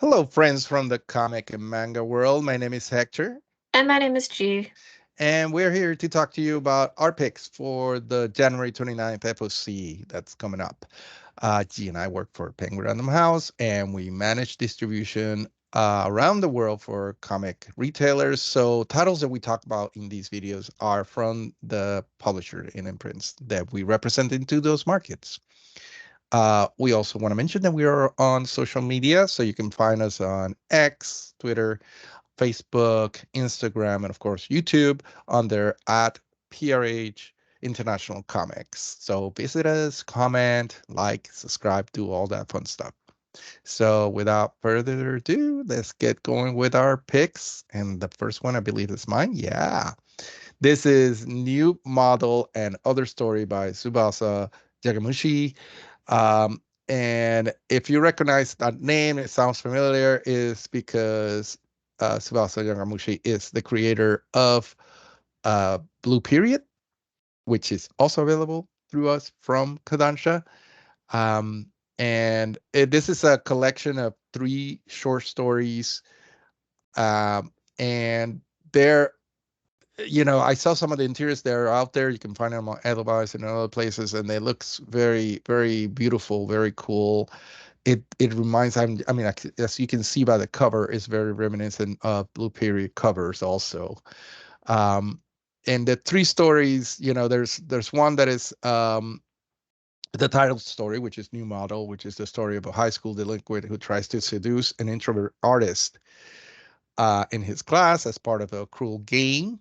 Hello, friends from the comic and manga world. My name is Hector, And my name is G. and we're here to talk to you about our picks for the January 29th FOC that's coming up. G and I work for Penguin Random House, and we manage distribution around the world for comic retailers. So, titles that we talk about in these videos are from the publisher and imprints that we represent into those markets. We also want to mention that we are on social media, so you can find us on X, Twitter, Facebook, Instagram, and of course YouTube under at PRH International Comics. So visit us, comment, like, subscribe, do all that fun stuff. So without further ado, let's get going with our picks. And the first one, I believe, is mine. Yeah. This is New Model and Other Story by Tsubasa Jagamushi. Um, and if you recognize that name, it sounds familiar, is because Tsubasa Jagamushi is the creator of Blue Period, which is also available through us from Kodansha. Um, this is a collection of three short stories. And they're I saw some of the interiors that are out there. You can find them on Edelweiss and other places, and they looks very, very beautiful, very cool. It reminds, as you can see by the cover, it's very reminiscent of Blue Period covers also. Um, and the three stories, there's one that is the title story, which is New Model, which is the story of a high school delinquent who tries to seduce an introvert artist in his class as part of a cruel game.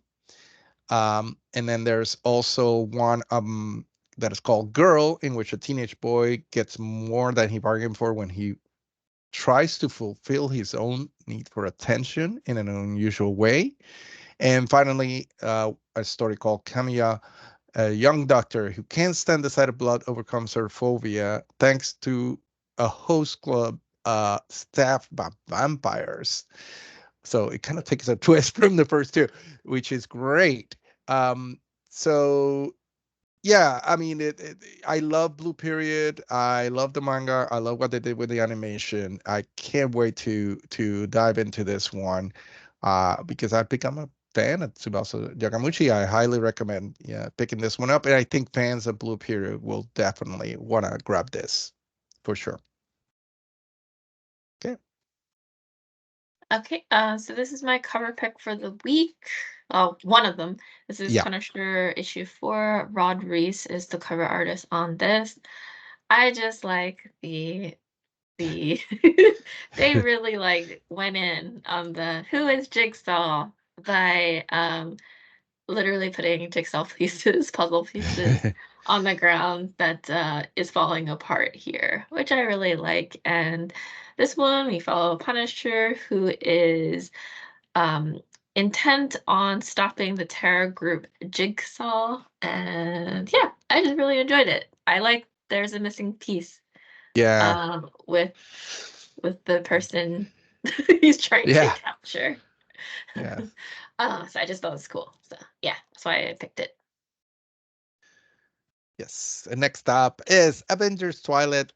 And then there's also one that is called Girl, in which a teenage boy gets more than he bargained for when he tries to fulfill his own need for attention in an unusual way. And finally, a story called Kamiya, a young doctor who can't stand the sight of blood, overcomes her phobia thanks to a host club staffed by vampires. So it kind of takes a twist from the first two, which is great. Um, so yeah, I mean, I love Blue Period. I love the manga. I love what they did with the animation. I can't wait to dive into this one, because I've become a fan of Tsubasa Yagamuchi. I highly recommend, yeah, picking this one up, and I think fans of Blue Period will definitely want to grab this for sure. Okay. Okay, so this is my cover pick for the week. One of them. This is Yeah. Punisher issue 4. Rod Reese is the cover artist on this. I just like the they really like went in on the who is Jigsaw by literally putting jigsaw pieces, puzzle pieces on the ground that is falling apart here, which I really like. And this one, we follow Punisher, who is um, intent on stopping the terror group Jigsaw. And yeah, I just really enjoyed it. I like there's a missing piece Yeah. with the person he's trying to Yeah. capture. Yeah. So I just thought it was cool. So yeah, that's why I picked it. Yes. And next up is Avengers Twilight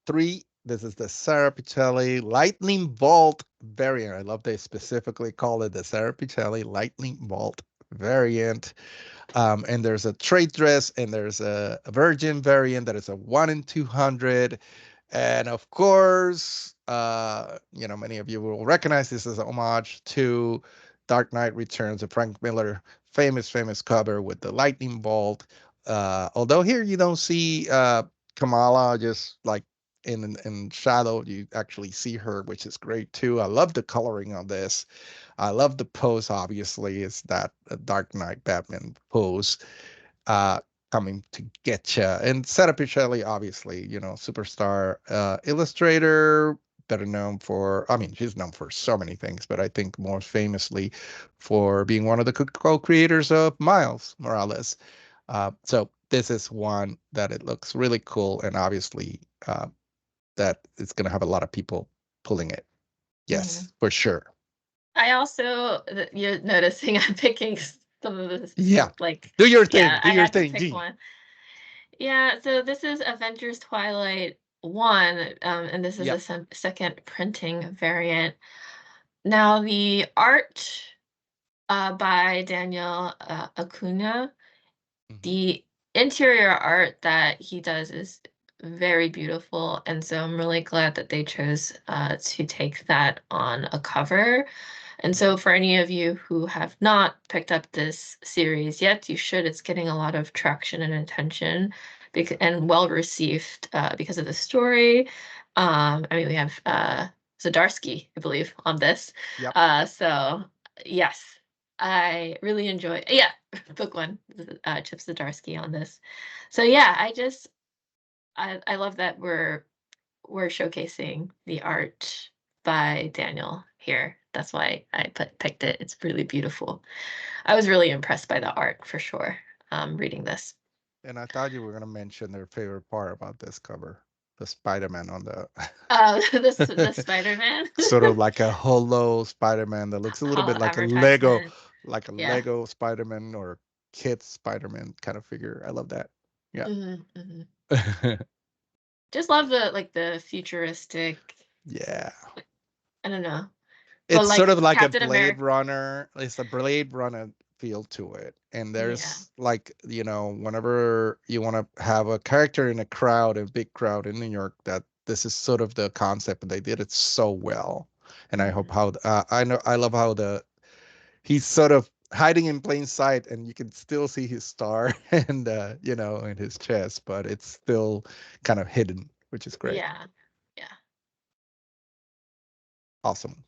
3. This is the Sarah Pichelli Lightning Bolt variant. I love they specifically call it the Sarah Pichelli Lightning Bolt variant. And there's a trade dress, and there's a Virgin variant that is a 1 in 200. And of course, many of you will recognize this as a homage to Dark Knight Returns, a Frank Miller famous cover with the lightning bolt. Although here you don't see Kamala just like in shadow, you actually see her, which is great too. I love the coloring on this. I love the pose. Obviously, it's that Dark Knight Batman pose. Uh, Coming to get you. And Sarah Pichelli, obviously, superstar illustrator, better known for, I mean, she's known for so many things, but I think more famously for being one of the co-creators of Miles Morales. So this is one that it looks really cool, and obviously that it's going to have a lot of people pulling it. Mhm. Yes, for sure. I also you're noticing I'm picking some of this Yeah. like Do your thing. yeah, Do I your had to thing, pick G. one. Yeah, so this is Avengers Twilight one, and this is Yep. the second printing variant. Now, the art by Daniel Acuna, Hmm. the interior art that he does is very beautiful, and so I'm really glad that they chose to take that on a cover. And so for any of you who have not picked up this series yet, you should. It's getting a lot of traction and attention and well received because of the story. I mean, we have Zdarsky, I believe, on this. Yep. So yes, I really enjoy. Yeah, book one, Chip Zdarsky on this. So yeah, I love that we're showcasing the art by Daniel here. That's why I picked it. It's really beautiful. I was really impressed by the art for sure, reading this. And I thought you were going to mention their favorite part about this cover, the Spider-Man on the The Spider-Man sort of like a hollow Spider-Man that looks a little hall bit advertisement. like a Yeah. Lego Spider-Man or kid Spider-Man kind of figure. I love that. Yeah. Hmm. Just love the the futuristic. Yeah. I don't know, but It's sort like of like a Captain Blade America. Runner. It's a Blade Runner feel to it. And Yeah. there's like, whenever you want to have a character in a crowd, a big crowd in New York, that this is sort of the concept, and they did it so well. And I hope Hmm. how I love how he's sort of hiding in plain sight, and you can still see his star and in his chest, but it's still kind of hidden, which is great. Yeah. Yeah. Awesome.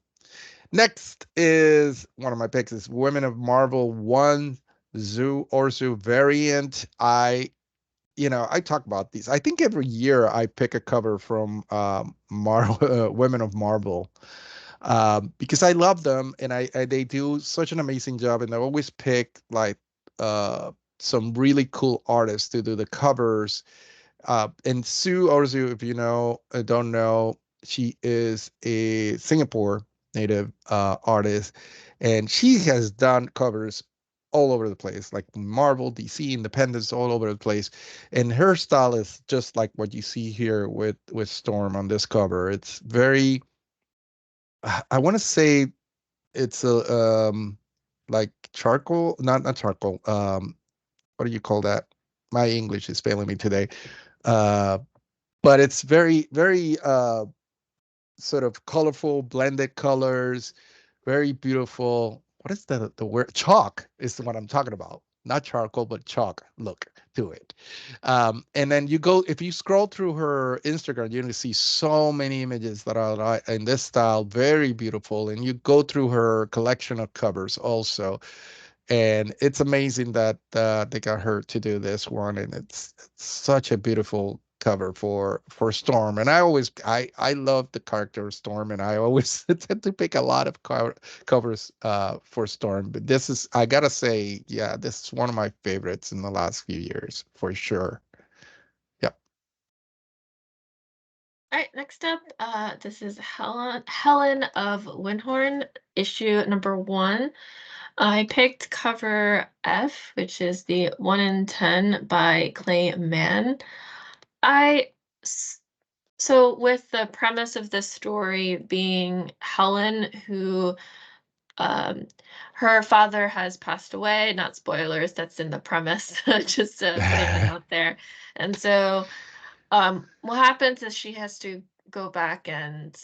Next is one of my picks is Women of Marvel 1 Zoo Orzu variant. I talk about these. I think every year I pick a cover from Marvel Women of Marvel, because I love them, and they do such an amazing job, and I always pick like uh, some really cool artists to do the covers. And Sue Orzu, if don't know, she is a Singapore native artist, and she has done covers all over the place, like Marvel, DC, Independence, all over the place. And her style is just like what you see here with Storm on this cover. It's very, I want to say it's a like charcoal, not charcoal. What do you call that? My English is failing me today. Uh, but it's very very sort of colorful blended colors, very beautiful. What is the word? Chalk is the one I'm talking about, not charcoal but chalk look to it. And then if you scroll through her Instagram, you're going to see so many images that are in this style, very beautiful. And you go through her collection of covers also, and it's amazing that they got her to do this one, and it's such a beautiful cover for Storm. And I love the character of Storm, and I always tend to pick a lot of covers for Storm, but this is, I gotta say, yeah, this is one of my favorites in the last few years for sure. Yep. All right, next up, this is Helen of Windhorn, issue number one. I picked cover F, which is the 1 in 10 by Clay Mann. I s- so with the premise of this story being Helen, who um, her father has passed away. Not spoilers, that's in the premise, just putting it out there. And so what happens is she has to go back and,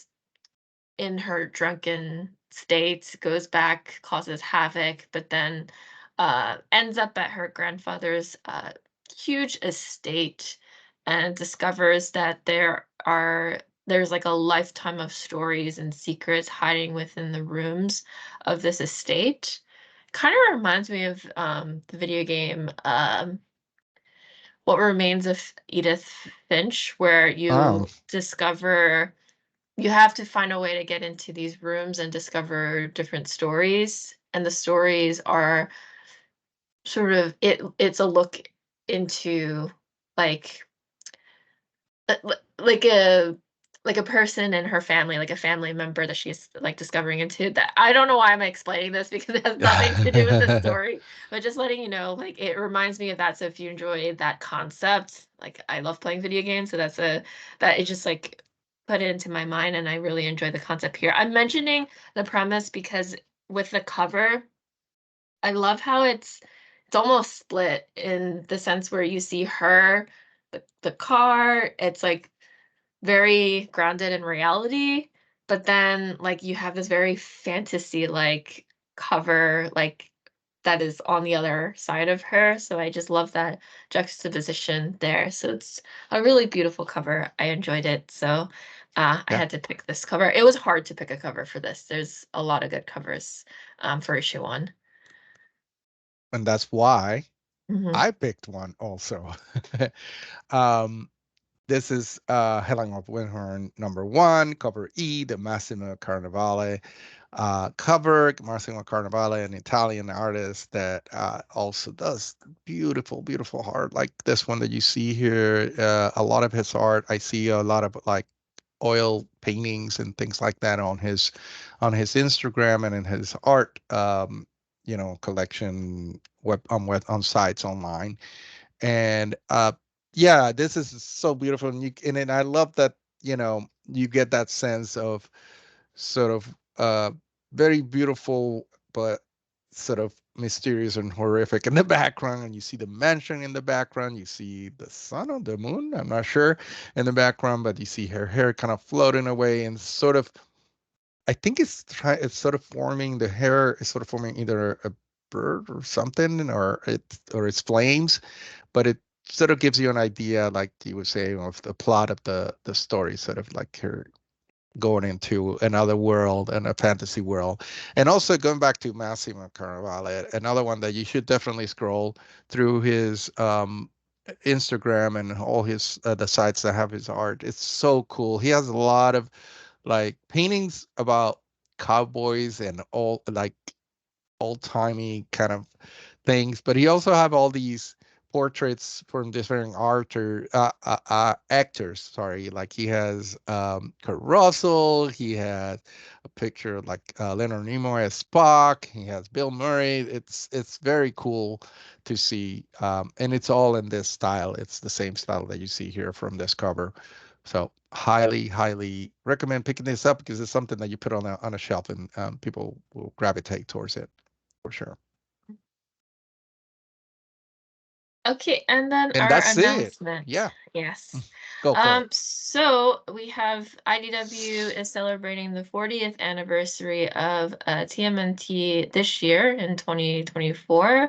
in her drunken state, goes back, causes havoc, but then ends up at her grandfather's huge estate and discovers that there's like a lifetime of stories and secrets hiding within the rooms of this estate. Kind of reminds me of the video game What Remains of Edith Finch, where Oh. you have to find a way to get into these rooms and discover different stories. And the stories are sort of it's a look into like like a like a person in her family, like a family member that she's like discovering into. That I don't know why I'm explaining this because it has nothing to do with the story, but just letting you know, like it reminds me of that. So if you enjoy that concept, like I love playing video games, so that it just like put it into my mind, and I really enjoy the concept here. I'm mentioning the premise because with the cover, I love how it's almost split in the sense where you see her, the car, it's like very grounded in reality, but then like you have this very fantasy like cover like that is on the other side of her. So I just love that juxtaposition there. So it's a really beautiful cover. I enjoyed it. So I Yeah, had to pick this cover. It was hard to pick a cover for this. There's a lot of good covers for issue one. and that's why Hmm. I picked one also. um, this is Helen of Winhorn #1, cover E, the Massimo Carnevale cover. Massimo Carnevale, an Italian artist that also does beautiful, beautiful art like this one that you see here. A lot of his art, I see a lot of like oil paintings and things like that on his Instagram and in his art collection on sites online. And yeah, this is so beautiful, and I love that you get that sense of sort of very beautiful but sort of mysterious and horrific in the background, and you see the mansion in the background, you see the sun or the moon, I'm not sure, in the background, but you see her hair kind of floating away and sort of, I think it's sort of forming, the hair is sort of forming either a bird or something, or it's flames, but it sort of gives you an idea, like you were saying, of the plot of the story, sort of like her going into another world and a fantasy world. And also going back to Massimo Carnevale, another one that you should definitely scroll through his Instagram and all his the sites that have his art. It's so cool. He has a lot of like paintings about cowboys and all like old-timey kind of things, but he also have all these portraits from different actors. Sorry, like he has Kurt Russell. He has a picture of like Leonard Nimoy as Spock. He has Bill Murray. It's very cool to see, and it's all in this style. It's the same style that you see here from this cover. So highly, highly recommend picking this up because it's something that you put on a shelf and people will gravitate towards it for sure. Okay, and then And our that's it. announcement. Yeah. Yes. Go for it. So we have IDW is celebrating the 40th anniversary of TMNT this year in 2024.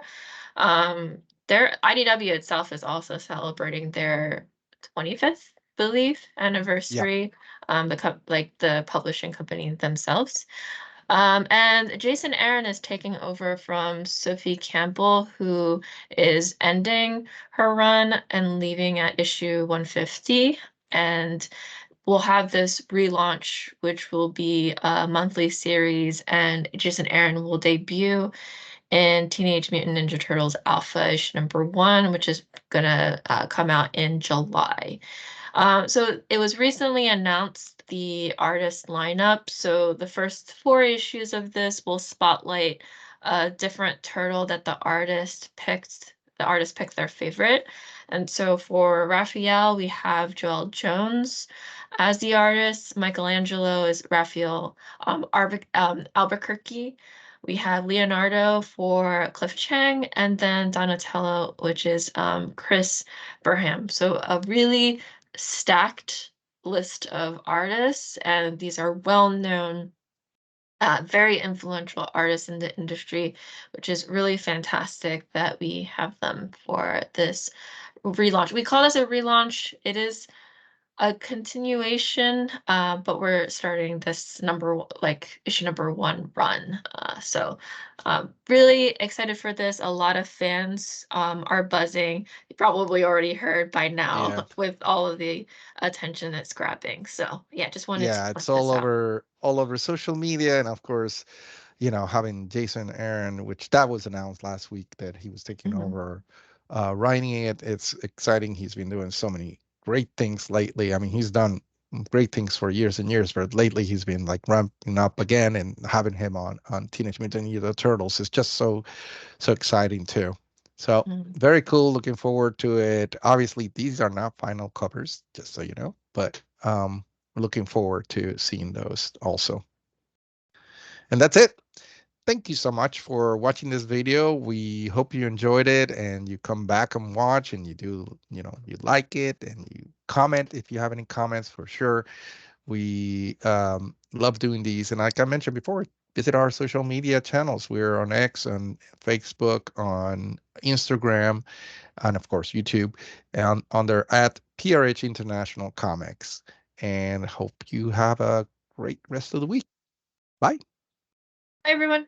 Their IDW itself is also celebrating their 25th, believe, Yeah. anniversary. Like the publishing company themselves. And Jason Aaron is taking over from Sophie Campbell, who is ending her run and leaving at issue 150. And we'll have this relaunch, which will be a monthly series, and Jason Aaron will debut in Teenage Mutant Ninja Turtles Alpha issue #1, which is gonna come out in July. So it was recently announced the artist lineup. So the first four issues of this will spotlight a different turtle that the artist picked. The artist picked their favorite. And so for Raphael, we have Joel Jones as the artist. Michelangelo is Raphael Albuquerque. We have Leonardo for Cliff Chang, and then Donatello, which is Chris Burham. So a really stacked list of artists, and these are well-known, very influential artists in the industry, which is really fantastic that we have them for this relaunch. We call this a relaunch. It is a continuation, but we're starting this like issue #1 run. Really excited for this. A lot of fans are buzzing. You probably already heard by now Yeah. with all of the attention it's grabbing. So yeah, just wanted to Yeah. point It's this out. all over social media. And of course, having Jason Aaron, which that was announced last week that he was taking Mhm. over writing it. It's exciting. He's been doing so many great things lately. I mean, he's done great things for years and years, but lately he's been like ramping up again, and having him on Teenage Mutant Ninja Turtles is just so exciting too. So Mm. very cool. Looking forward to it. Obviously, these are not final covers, just so you know, but looking forward to seeing those also. And that's it. Thank you so much for watching this video. We hope you enjoyed it and you come back and watch, and you do, you like it, and you comment if you have any comments for sure. We love doing these. And like I mentioned before, visit our social media channels. We're on X, on Facebook, on Instagram, and of course YouTube, and under at PRH International Comics. And hope you have a great rest of the week. Bye. Hi, everyone.